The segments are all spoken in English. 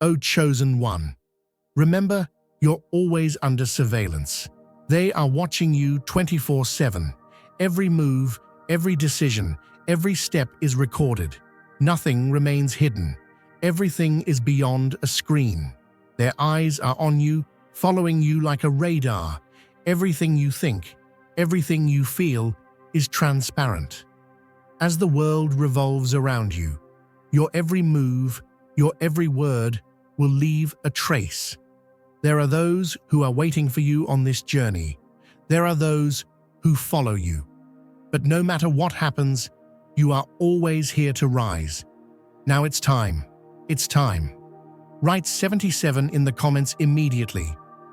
O chosen one, remember, you're always under surveillance. They are watching you 24/7. Every move, every decision, every step is recorded. Nothing remains hidden. Everything is beyond a screen. Their eyes are on you, following you like a radar. Everything you think, everything you feel is transparent. As the world revolves around you, your every move, your every word will leave a trace. There are those who are waiting for you on this journey. There are those who follow you. But no matter what happens, you are always here to rise. Now it's time. It's time. Write 77 in the comments immediately.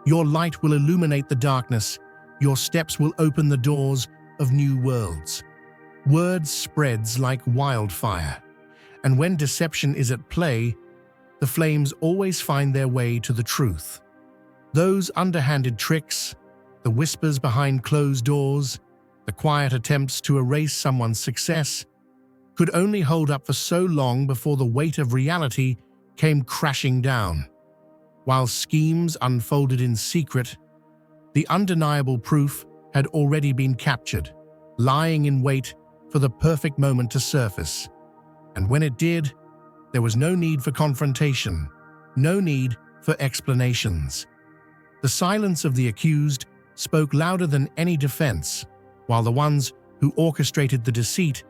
Your light will illuminate the darkness. Your steps will open the doors of new worlds. Word spreads like wildfire. And when deception is at play, the flames always find their way to the truth. Those underhanded tricks, the whispers behind closed doors, the quiet attempts to erase someone's success, could only hold up for so long before the weight of reality came crashing down. While schemes unfolded in secret, the undeniable proof had already been captured, lying in wait for the perfect moment to surface. And when it did, there was no need for confrontation, no need for explanations. The silence of the accused spoke louder than any defense, while the ones who orchestrated the deceit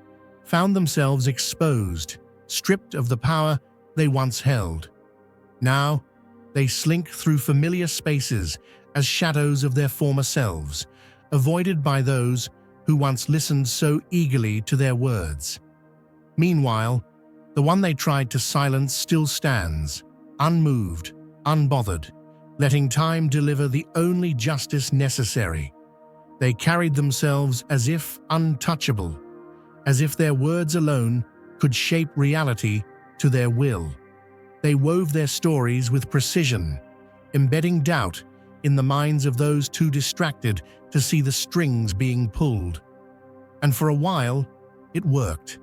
found themselves exposed, stripped of the power they once held. Now, they slink through familiar spaces as shadows of their former selves, avoided by those who once listened so eagerly to their words. Meanwhile, the one they tried to silence still stands, unmoved, unbothered, letting time deliver the only justice necessary. They carried themselves as if untouchable, as if their words alone could shape reality to their will. They wove their stories with precision, embedding doubt in the minds of those too distracted to see the strings being pulled. And for a while, it worked.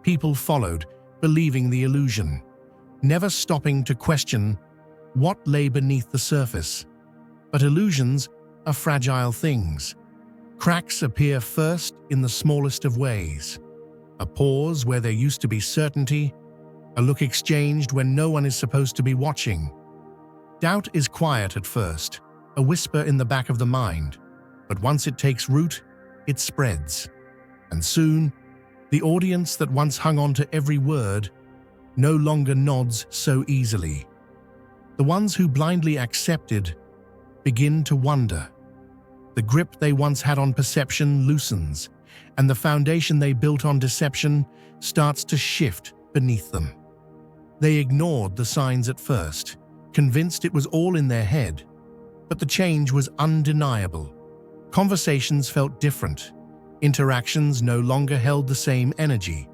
People followed, believing the illusion, never stopping to question what lay beneath the surface. But illusions are fragile things. Cracks appear first in the smallest of ways. A pause where there used to be certainty, a look exchanged when no one is supposed to be watching. Doubt is quiet at first, a whisper in the back of the mind, but once it takes root, it spreads. And soon, the audience that once hung on to every word no longer nods so easily. The ones who blindly accepted begin to wonder. The grip they once had on perception loosens, and the foundation they built on deception starts to shift beneath them. They ignored the signs at first, convinced it was all in their head, but the change was undeniable. Conversations felt different. Interactions no longer held the same energy.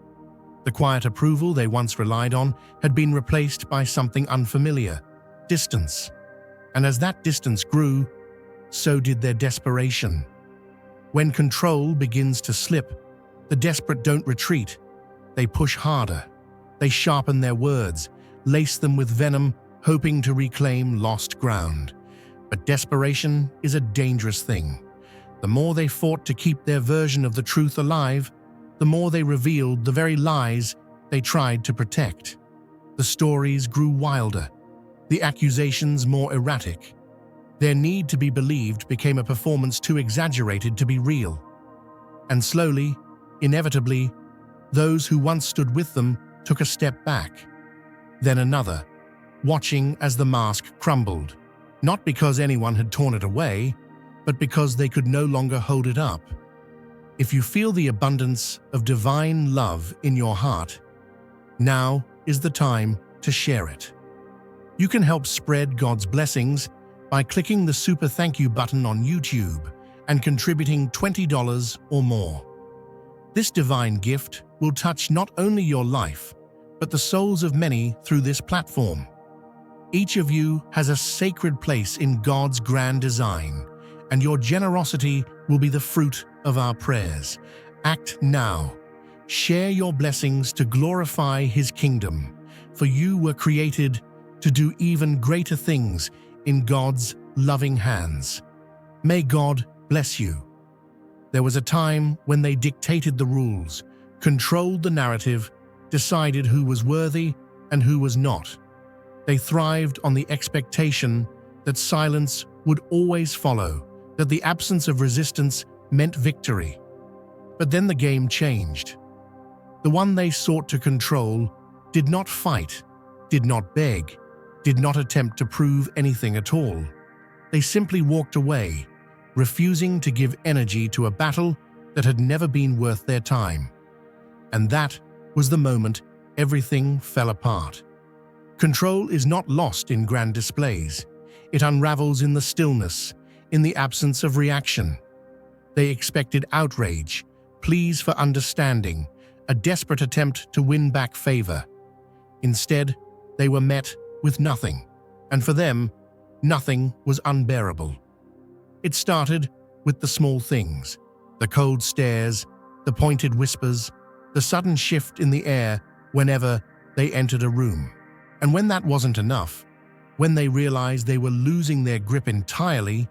The quiet approval they once relied on had been replaced by something unfamiliar, distance. And as that distance grew, so did their desperation. When control begins to slip, the desperate don't retreat. They push harder. They sharpen their words, lace them with venom, hoping to reclaim lost ground. But desperation is a dangerous thing. The more they fought to keep their version of the truth alive, the more they revealed the very lies they tried to protect. The stories grew wilder, the accusations more erratic. Their need to be believed became a performance too exaggerated to be real. And slowly, inevitably, those who once stood with them took a step back, then another, watching as the mask crumbled, not because anyone had torn it away, but because they could no longer hold it up. If you feel the abundance of divine love in your heart, now is the time to share it. You can help spread God's blessings by clicking the Super Thank You button on YouTube and contributing $20 or more. This divine gift will touch not only your life, but the souls of many through this platform. Each of you has a sacred place in God's grand design, and your generosity will be the fruit of our prayers. Act now. Share your blessings to glorify His kingdom, for you were created to do even greater things in God's loving hands. May God bless you. There was a time when they dictated the rules, controlled the narrative, decided who was worthy and who was not. They thrived on the expectation that silence would always follow, that the absence of resistance meant victory. But then the game changed. The one they sought to control did not fight, did not beg, did not attempt to prove anything at all. They simply walked away, refusing to give energy to a battle that had never been worth their time. And that was the moment everything fell apart. Control is not lost in grand displays. It unravels in the stillness, in the absence of reaction. They expected outrage, pleas for understanding, a desperate attempt to win back favor. Instead, they were met with nothing, and for them, nothing was unbearable. It started with the small things, the cold stares, the pointed whispers, the sudden shift in the air whenever they entered a room. And when that wasn't enough, when they realized they were losing their grip entirely,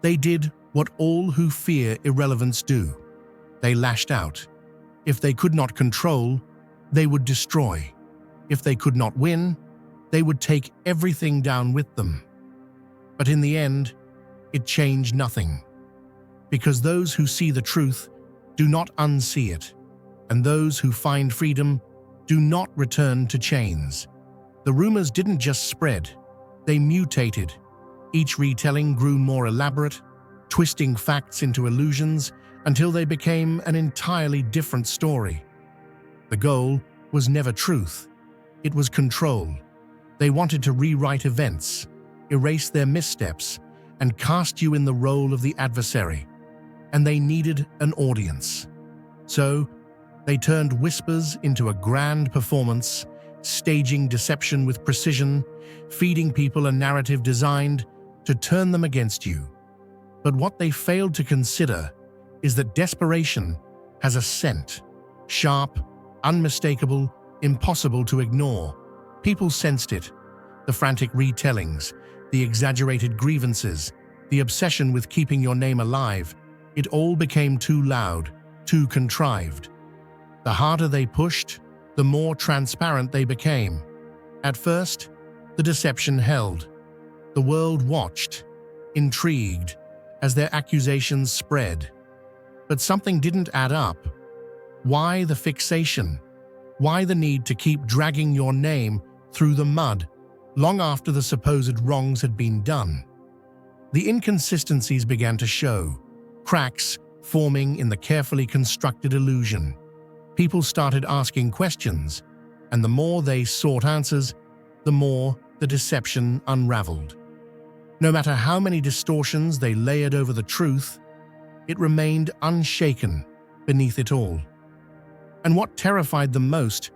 they did what all who fear irrelevance do. They lashed out. If they could not control, they would destroy. If they could not win, they would take everything down with them. But in the end, it changed nothing. Because those who see the truth do not unsee it, and those who find freedom do not return to chains. The rumors didn't just spread, they mutated. Each retelling grew more elaborate, twisting facts into illusions until they became an entirely different story. The goal was never truth, it was control. They wanted to rewrite events, erase their missteps, and cast you in the role of the adversary. And they needed an audience. So, they turned whispers into a grand performance, staging deception with precision, feeding people a narrative designed to turn them against you. But what they failed to consider is that desperation has a scent, sharp, unmistakable, impossible to ignore. People sensed it. The frantic retellings, the exaggerated grievances, the obsession with keeping your name alive, it all became too loud, too contrived. The harder they pushed, the more transparent they became. At first, the deception held. The world watched, intrigued, as their accusations spread. But something didn't add up. Why the fixation? Why the need to keep dragging your name through the mud long after the supposed wrongs had been done? The inconsistencies began to show, cracks forming in the carefully constructed illusion. People started asking questions, and the more they sought answers, the more the deception unraveled. No matter how many distortions they layered over the truth, it remained unshaken beneath it all. And what terrified them most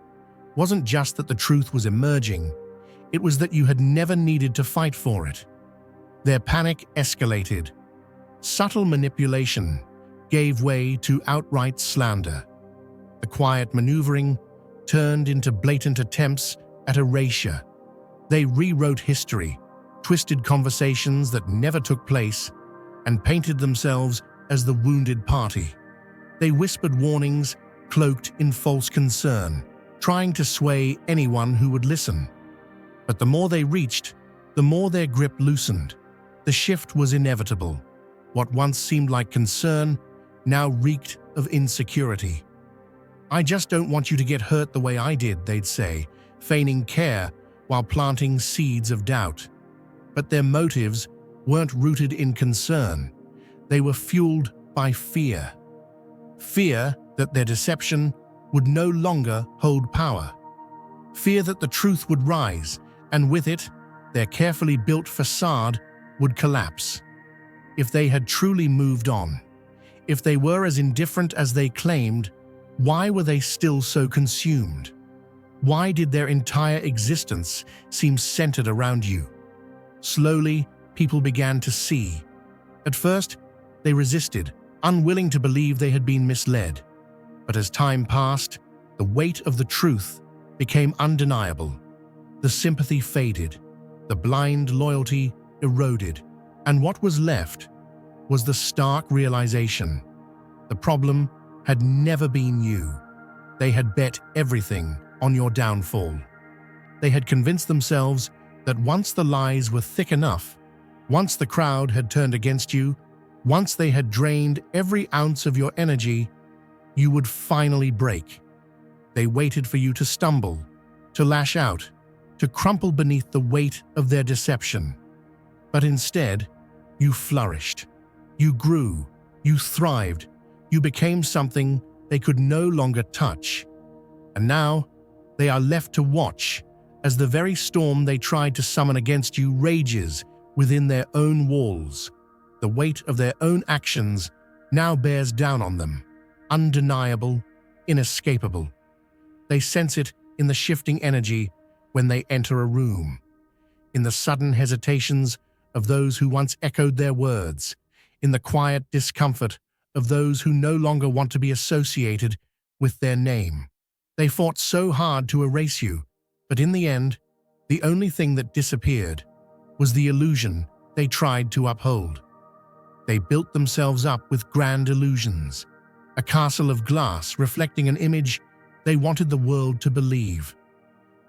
wasn't just that the truth was emerging, it was that you had never needed to fight for it. Their panic escalated. Subtle manipulation gave way to outright slander. The quiet maneuvering turned into blatant attempts at erasure. They rewrote history, twisted conversations that never took place, and painted themselves as the wounded party. They whispered warnings cloaked in false concern, trying to sway anyone who would listen. But the more they reached, the more their grip loosened. The shift was inevitable. What once seemed like concern now reeked of insecurity. "I just don't want you to get hurt the way I did," they'd say, feigning care while planting seeds of doubt. But their motives weren't rooted in concern. They were fueled by fear. Fear that their deception would no longer hold power. Fear that the truth would rise, and with it, their carefully built facade would collapse. If they had truly moved on, if they were as indifferent as they claimed, why were they still so consumed? Why did their entire existence seem centered around you? Slowly, people began to see. At first, they resisted, unwilling to believe they had been misled. But as time passed, the weight of the truth became undeniable. The sympathy faded, the blind loyalty eroded, and what was left was the stark realization. The problem had never been you. They had bet everything on your downfall. They had convinced themselves that once the lies were thick enough, once the crowd had turned against you, once they had drained every ounce of your energy, you would finally break. They waited for you to stumble, to lash out, to crumple beneath the weight of their deception. But instead, you flourished. You grew. You thrived. You became something they could no longer touch. And now, they are left to watch as the very storm they tried to summon against you rages within their own walls. The weight of their own actions now bears down on them, undeniable, inescapable. They sense it in the shifting energy when they enter a room, in the sudden hesitations of those who once echoed their words, in the quiet discomfort of those who no longer want to be associated with their name. They fought so hard to erase you, but in the end, the only thing that disappeared was the illusion they tried to uphold. They built themselves up with grand illusions, a castle of glass reflecting an image they wanted the world to believe.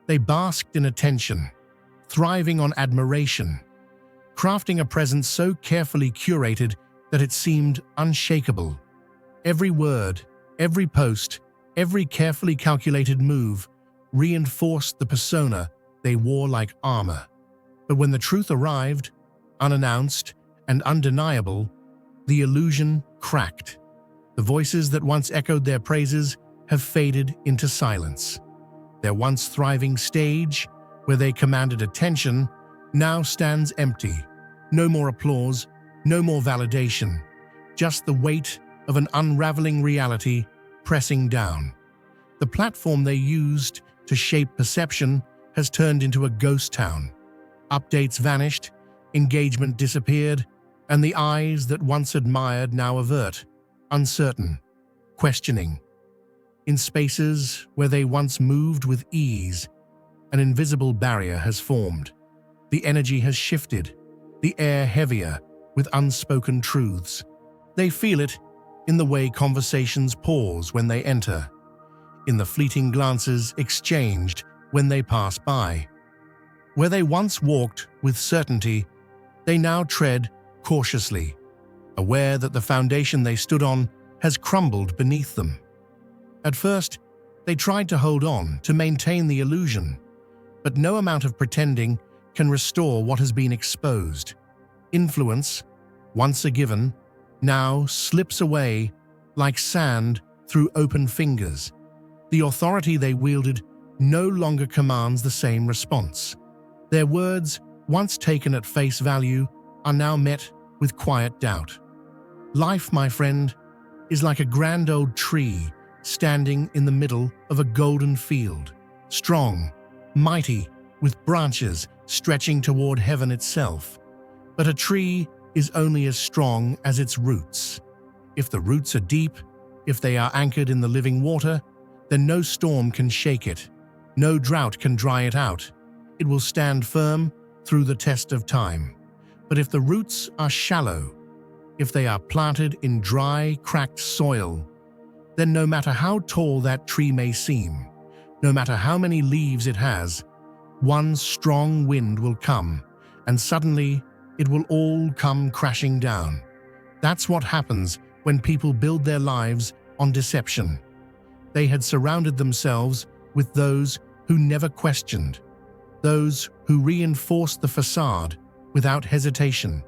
They basked in attention, thriving on admiration, crafting a presence so carefully curated that it seemed unshakable. Every word, every post, every carefully calculated move reinforced the persona they wore like armor. But when the truth arrived, unannounced and undeniable, the illusion cracked. The voices that once echoed their praises have faded into silence. Their once thriving stage, where they commanded attention, now stands empty. No more applause, no more validation, just the weight of an unraveling reality pressing down. The platform they used to shape perception has turned into a ghost town. Updates vanished, engagement disappeared, and the eyes that once admired now avert, uncertain, questioning. In spaces where they once moved with ease, an invisible barrier has formed. The energy has shifted, the air heavier with unspoken truths. They feel it in the way conversations pause when they enter, in the fleeting glances exchanged when they pass by. Where they once walked with certainty, they now tread cautiously, aware that the foundation they stood on has crumbled beneath them. At first, they tried to hold on, to maintain the illusion, but no amount of pretending can restore what has been exposed. Influence, once a given, now slips away like sand through open fingers. The authority they wielded no longer commands the same response. Their words, once taken at face value, are now met with quiet doubt. Life, my friend, is like a grand old tree standing in the middle of a golden field, strong, mighty, with branches stretching toward heaven itself. But a tree is only as strong as its roots. If the roots are deep, if they are anchored in the living water, then no storm can shake it. No drought can dry it out. It will stand firm through the test of time. But if the roots are shallow, if they are planted in dry, cracked soil, then no matter how tall that tree may seem, no matter how many leaves it has, one strong wind will come, and suddenly it will all come crashing down. That's what happens when people build their lives on deception. They had surrounded themselves with those who never questioned, those who reinforced the facade without hesitation.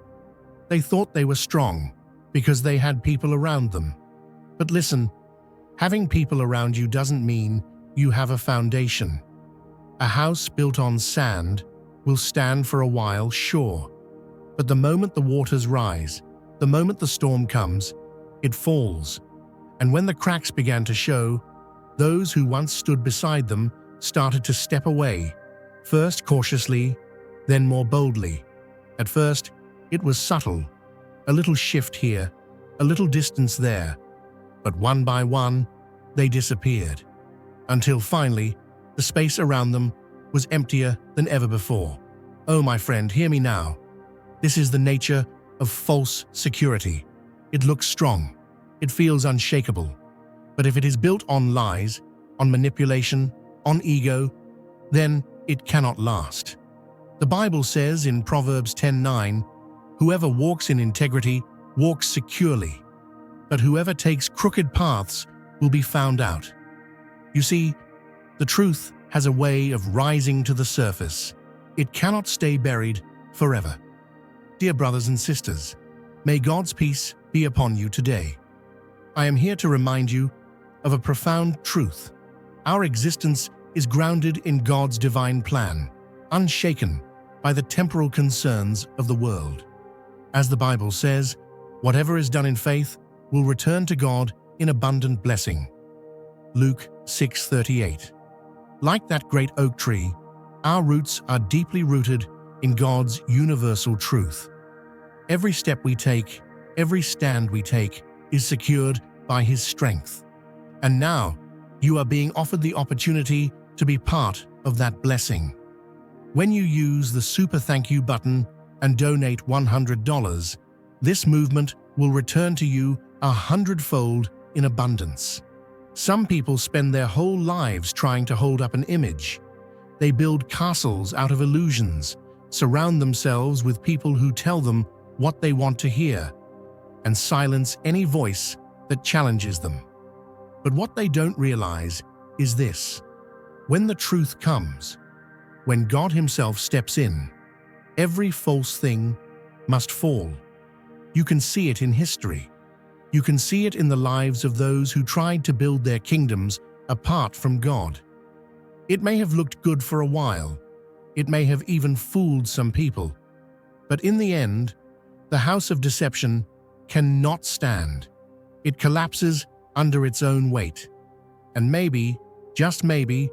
They thought they were strong because they had people around them. But listen, having people around you doesn't mean you have a foundation. A house built on sand will stand for a while, sure. But the moment the waters rise, the moment the storm comes, it falls. And when the cracks began to show, those who once stood beside them started to step away, first cautiously, then more boldly. At first, it was subtle, a little shift here, a little distance there, but one by one, they disappeared, until finally, the space around them was emptier than ever before. Oh, my friend, hear me now. This is the nature of false security. It looks strong. It feels unshakable. But if it is built on lies, on manipulation, on ego, then it cannot last. The Bible says in Proverbs 10:9, "Whoever walks in integrity walks securely, but whoever takes crooked paths will be found out." You see, the truth has a way of rising to the surface. It cannot stay buried forever. Dear brothers and sisters, may God's peace be upon you today. I am here to remind you of a profound truth. Our existence is grounded in God's divine plan, unshaken by the temporal concerns of the world. As the Bible says, whatever is done in faith will return to God in abundant blessing. Luke 6:38. Like that great oak tree, our roots are deeply rooted in God's universal truth. Every step we take, every stand we take, is secured by His strength. And now, you are being offered the opportunity to be part of that blessing. When you use the Super Thank You button and donate $100, this movement will return to you 100-fold in abundance. Some people spend their whole lives trying to hold up an image. They build castles out of illusions, surround themselves with people who tell them what they want to hear, and silence any voice that challenges them. But what they don't realize is this: when the truth comes, when God Himself steps in, every false thing must fall. You can see it in history. You can see it in the lives of those who tried to build their kingdoms apart from God. It may have looked good for a while. It may have even fooled some people. But in the end, the house of deception cannot stand. It collapses under its own weight. And maybe, just maybe,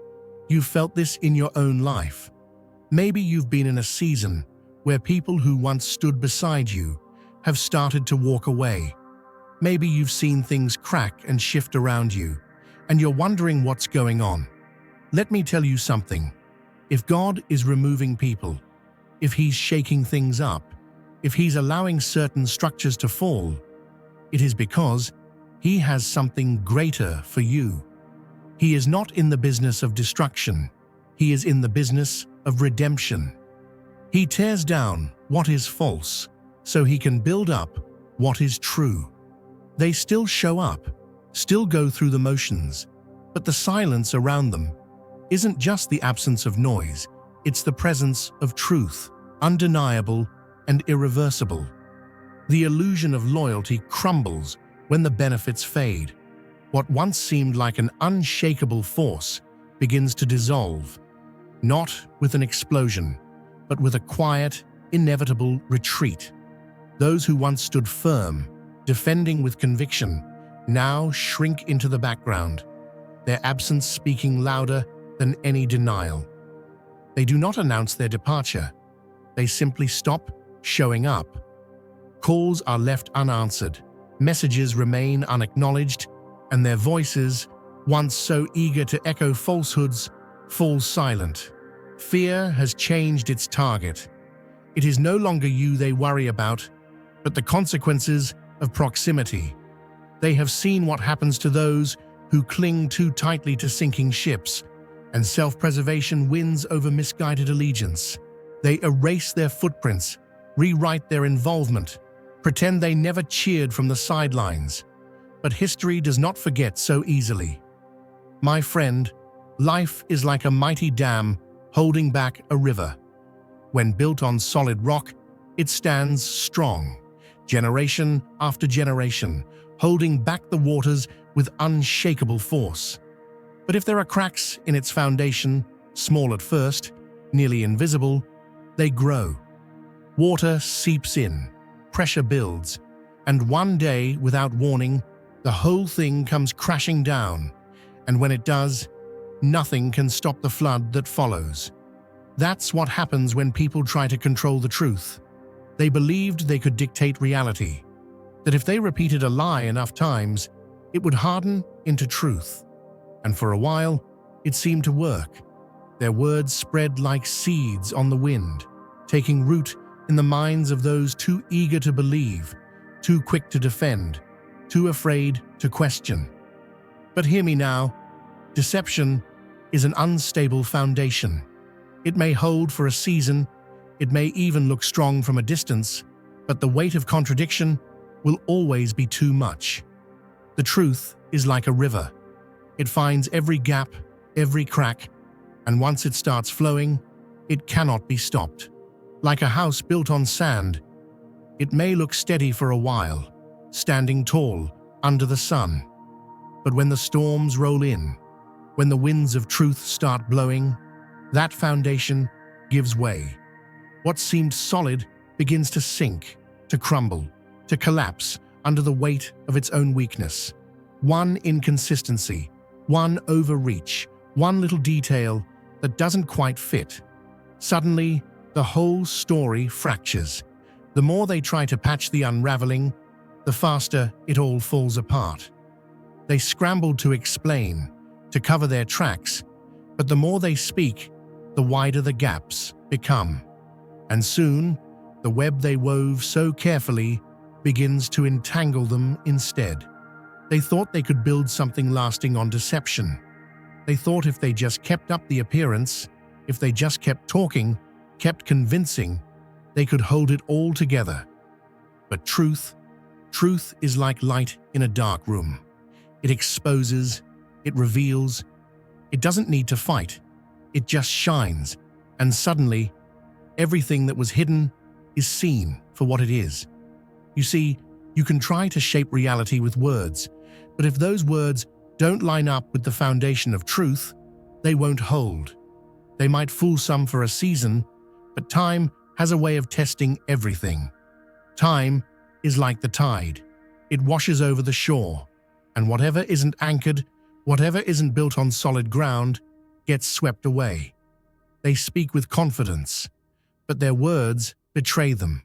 you've felt this in your own life. Maybe you've been in a season where people who once stood beside you have started to walk away. Maybe you've seen things crack and shift around you, and you're wondering what's going on. Let me tell you something. If God is removing people, if He's shaking things up, if He's allowing certain structures to fall, it is because He has something greater for you. He is not in the business of destruction. He is in the business of redemption. He tears down what is false so He can build up what is true. They still show up, still go through the motions, but the silence around them isn't just the absence of noise, it's the presence of truth, undeniable and irreversible. The illusion of loyalty crumbles when the benefits fade. What once seemed like an unshakable force begins to dissolve, not with an explosion, but with a quiet, inevitable retreat. Those who once stood firm, defending with conviction, now shrink into the background, their absence speaking louder than any denial. They do not announce their departure. They simply stop showing up. Calls are left unanswered, messages remain unacknowledged, and their voices, once so eager to echo falsehoods, fall silent. Fear has changed its target. It is no longer you they worry about, but the consequences of proximity. They have seen what happens to those who cling too tightly to sinking ships, and self-preservation wins over misguided allegiance. They erase their footprints, rewrite their involvement, pretend they never cheered from the sidelines. But history does not forget so easily. My friend, life is like a mighty dam holding back a river. When built on solid rock, it stands strong, generation after generation, holding back the waters with unshakable force. But if there are cracks in its foundation, small at first, nearly invisible, they grow. Water seeps in, pressure builds, and one day, without warning, the whole thing comes crashing down, and when it does, nothing can stop the flood that follows. That's what happens when people try to control the truth. They believed they could dictate reality, that if they repeated a lie enough times, it would harden into truth. And for a while, it seemed to work. Their words spread like seeds on the wind, taking root in the minds of those too eager to believe, too quick to defend, too afraid to question. But hear me now, deception is an unstable foundation. It may hold for a season, it may even look strong from a distance, but the weight of contradiction will always be too much. The truth is like a river. It finds every gap, every crack, and once it starts flowing, it cannot be stopped. Like a house built on sand, it may look steady for a while, standing tall under the sun. But when the storms roll in, when the winds of truth start blowing, that foundation gives way. What seemed solid begins to sink, to crumble, to collapse under the weight of its own weakness. One inconsistency, one overreach, one little detail that doesn't quite fit. Suddenly, the whole story fractures. The more they try to patch the unraveling, the faster it all falls apart. They scramble to explain, to cover their tracks, but the more they speak, the wider the gaps become. And soon, the web they wove so carefully begins to entangle them instead. They thought they could build something lasting on deception. They thought if they just kept up the appearance, if they just kept talking, kept convincing, they could hold it all together. But truth is like light in a dark room. It exposes, it reveals, it doesn't need to fight. It just shines, and suddenly, everything that was hidden is seen for what it is. You see, you can try to shape reality with words, but if those words don't line up with the foundation of truth, they won't hold. They might fool some for a season, but time has a way of testing everything. Time is like the tide. It washes over the shore, and whatever isn't anchored, whatever isn't built on solid ground, gets swept away. They speak with confidence, but their words betray them.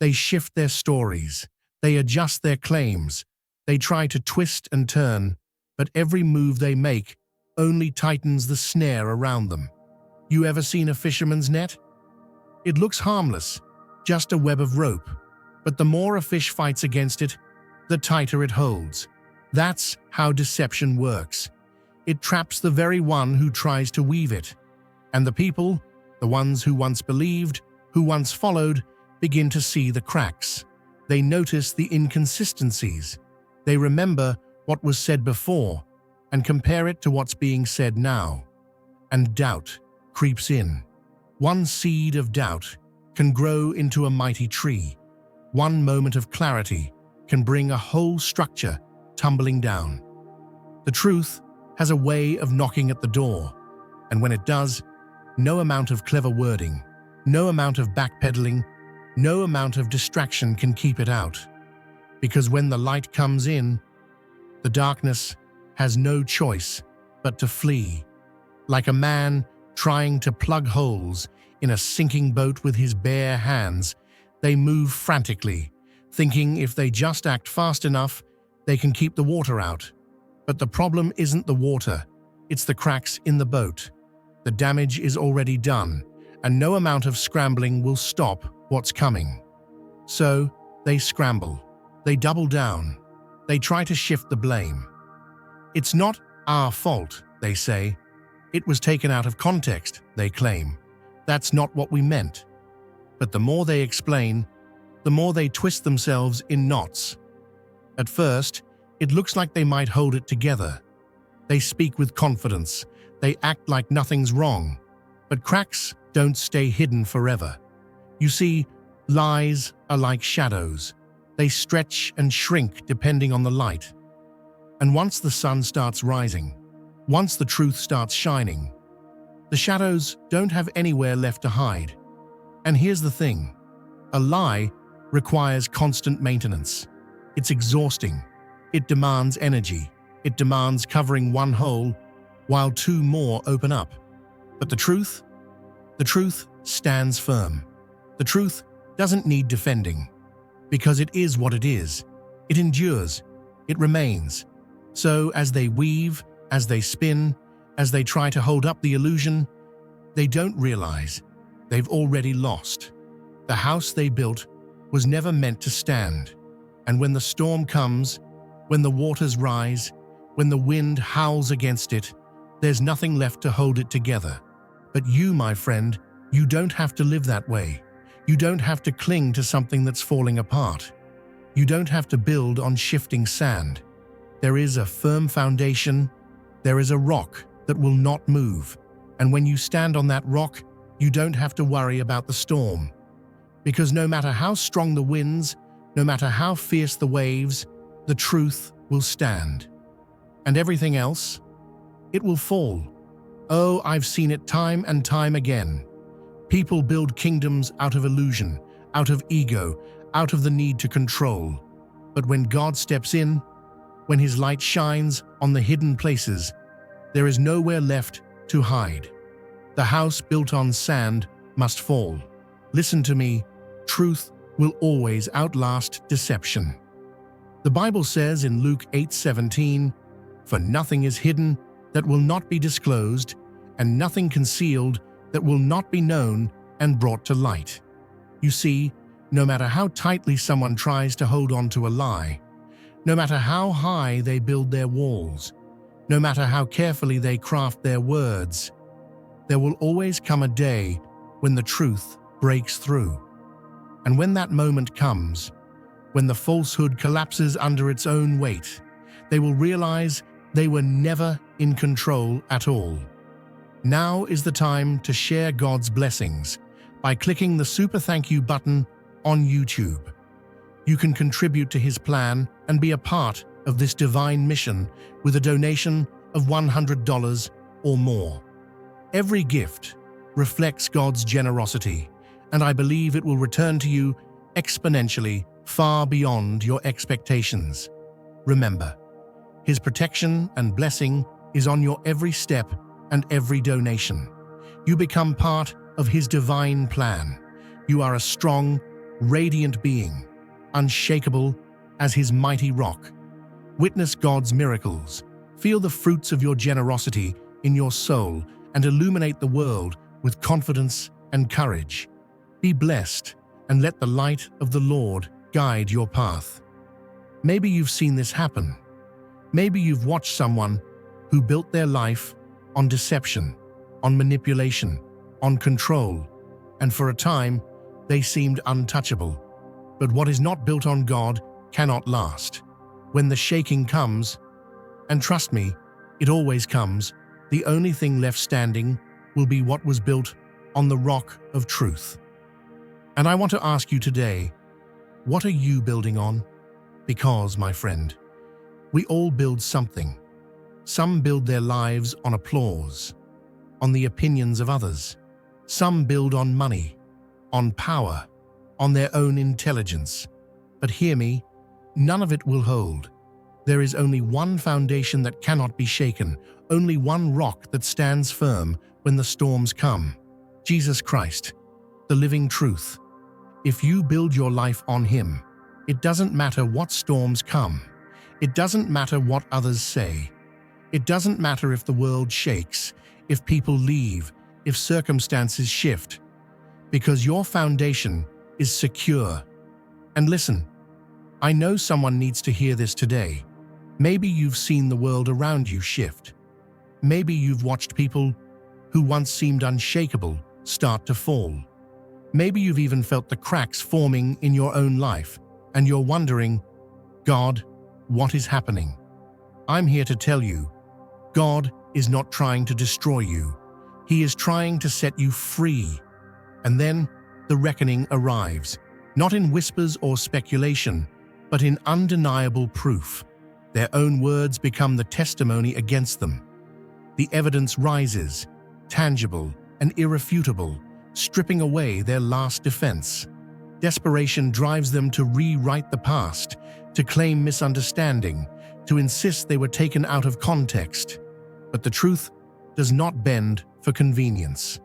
They shift their stories, they adjust their claims, they try to twist and turn, but every move they make only tightens the snare around them. You ever seen a fisherman's net? It looks harmless, just a web of rope, but the more a fish fights against it, the tighter it holds. That's how deception works. It traps the very one who tries to weave it. And the people, the ones who once believed, who once followed, begin to see the cracks. They notice the inconsistencies. They remember what was said before and compare it to what's being said now. And doubt creeps in. One seed of doubt can grow into a mighty tree. One moment of clarity can bring a whole structure tumbling down. The truth has a way of knocking at the door, and when it does, no amount of clever wording, no amount of backpedaling, no amount of distraction can keep it out. Because when the light comes in, the darkness has no choice but to flee. Like a man trying to plug holes in a sinking boat with his bare hands, they move frantically, thinking if they just act fast enough, they can keep the water out. But the problem isn't the water, it's the cracks in the boat. The damage is already done, and no amount of scrambling will stop what's coming. So, they scramble. They double down. They try to shift the blame. It's not our fault, they say. It was taken out of context, they claim. That's not what we meant. But the more they explain, the more they twist themselves in knots. At first, it looks like they might hold it together. They speak with confidence. They act like nothing's wrong. But cracks don't stay hidden forever. You see, lies are like shadows. They stretch and shrink depending on the light. And once the sun starts rising, once the truth starts shining, the shadows don't have anywhere left to hide. And here's the thing. A lie requires constant maintenance. It's exhausting. It demands energy. It demands covering one hole while two more open up. But the truth stands firm. The truth doesn't need defending, because it is what it is. It endures. It remains. So as they weave, as they spin, as they try to hold up the illusion, They don't realize they've already lost. The house they built was never meant to stand. And when the storm comes, when the waters rise, when the wind howls against it, there's nothing left to hold it together. But you, my friend, you don't have to live that way. You don't have to cling to something that's falling apart. You don't have to build on shifting sand. There is a firm foundation. There is a rock that will not move. And when you stand on that rock, you don't have to worry about the storm. Because no matter how strong the winds, no matter how fierce the waves, the truth will stand. And everything else? It will fall. Oh, I've seen it time and time again. People build kingdoms out of illusion, out of ego, out of the need to control. But when God steps in, when His light shines on the hidden places, there is nowhere left to hide. The house built on sand must fall. Listen to me, truth will always outlast deception. The Bible says in Luke 8:17, "For nothing is hidden that will not be disclosed, and nothing concealed that will not be known and brought to light." You see, no matter how tightly someone tries to hold on to a lie, no matter how high they build their walls, no matter how carefully they craft their words, there will always come a day when the truth breaks through. And when that moment comes, when the falsehood collapses under its own weight, they will realize they were never in control at all. Now is the time to share God's blessings by clicking the super thank you button on YouTube. You can contribute to His plan and be a part of this divine mission with a donation of $100 or more. Every gift reflects God's generosity, and I believe it will return to you exponentially, far beyond your expectations. Remember, His protection and blessing is on your every step and every donation. You become part of His divine plan. You are a strong, radiant being, unshakable as His mighty rock. Witness God's miracles. Feel the fruits of your generosity in your soul and illuminate the world with confidence and courage. Be blessed and let the light of the Lord guide your path. Maybe you've seen this happen. Maybe you've watched someone who built their life on deception, on manipulation, on control, and for a time, they seemed untouchable. But what is not built on God cannot last. When the shaking comes, and trust me, it always comes, the only thing left standing will be what was built on the rock of truth. And I want to ask you today, what are you building on? Because, my friend, we all build something. Some build their lives on applause, on the opinions of others. Some build on money, on power, on their own intelligence. But hear me, none of it will hold. There is only one foundation that cannot be shaken, only one rock that stands firm when the storms come. Jesus Christ, the living truth. If you build your life on Him, it doesn't matter what storms come. It doesn't matter what others say. It doesn't matter if the world shakes, if people leave, if circumstances shift, because your foundation is secure. And listen, I know someone needs to hear this today. Maybe you've seen the world around you shift. Maybe you've watched people who once seemed unshakable start to fall. Maybe you've even felt the cracks forming in your own life, and you're wondering, God, what is happening? I'm here to tell you, God is not trying to destroy you. He is trying to set you free. And then the reckoning arrives, not in whispers or speculation, but in undeniable proof. Their own words become the testimony against them. The evidence rises, tangible and irrefutable, stripping away their last defense. Desperation drives them to rewrite the past, to claim misunderstanding, to insist they were taken out of context. But the truth does not bend for convenience.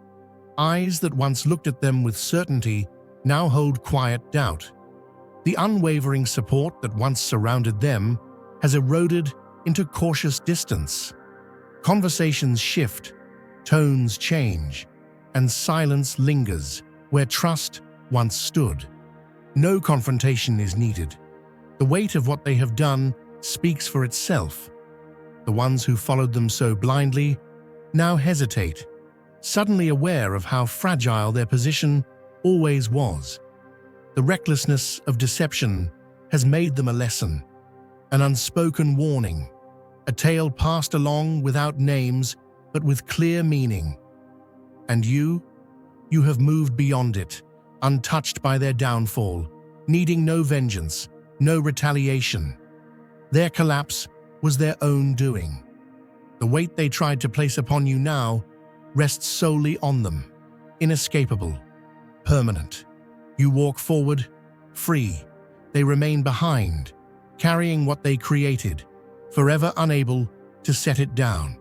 Eyes that once looked at them with certainty now hold quiet doubt. The unwavering support that once surrounded them has eroded into cautious distance. Conversations shift, tones change, and silence lingers where trust once stood. No confrontation is needed. The weight of what they have done speaks for itself. The ones who followed them so blindly now hesitate, suddenly aware of how fragile their position always was. The recklessness of deception has made them a lesson, an unspoken warning, a tale passed along without names but with clear meaning. And you have moved beyond it, untouched by their downfall, needing no vengeance, no retaliation. Their collapse was their own doing. The weight they tried to place upon you now rests solely on them, inescapable, permanent. You walk forward, free. They remain behind, carrying what they created, forever unable to set it down.